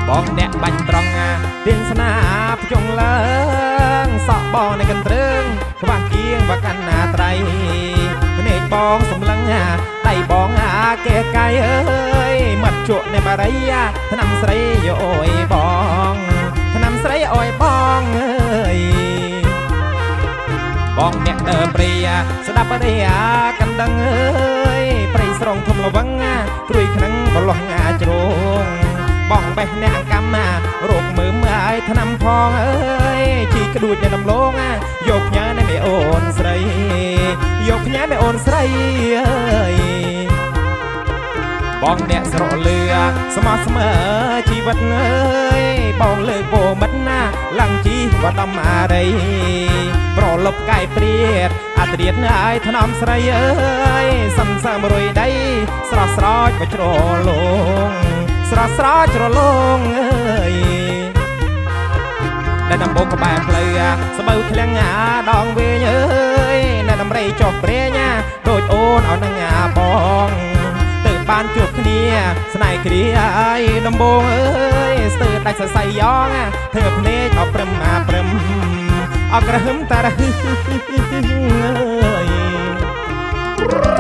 បងអ្នកបាញ់ត្រង់ទៀងស្នាភ្ជុងឡើងសក់បងในกันตรึងខ្វះគៀងបើកាន់ណាត្រៃភ្នែកបងសំឡឹងដៃបងកែកាយអើយមាត់ជក់នៃបារីថ្នាំស្រីយោអើយបងថ្នាំស្រីអើយបងអើយបងអ្នកដើមព្រាស្ដាប់រីកាន់ដឹងអើយព្រៃស្រងធំលវឹងព្រួយខ្នឹងបលោះជ្រងបងបេះអ្នកកម្មរោគមើមឲ្យថ្នាំផងអើយជីក្ដួចនៅដំឡងយកផ្ញើនៃមេអូនស្រីយកផ្ញើមេអូនស្រីអើយបងអ្នកស្រកលឺស្មោះស្មើជីវិតអើយបងលើកពោមិតណាឡើងជីវដំអារីប្រលប់កាយព្រាតអត្រៀតឲ្យថ្នមស្រីអើយសំសើមរុយដៃស្រស់ស្រោចបជ្រលងស្រស់ស្រោចជ្រលងអើយនៅដំបូងក្បែរផ្លូវស្បូវធ្លាំងដងវិញអើយនៅដំរីចុះព្រេងដូចអូនអោនឹងបងទៅបានជួបគ្នាស្នេហ៍គ្រាឲ្យដំបងអើយស្ទើរដាច់សរសៃយ៉ងធ្វើភ្នែកអត់ព្រឹមព្រឹមអក្រហឹមតារហឹអើយ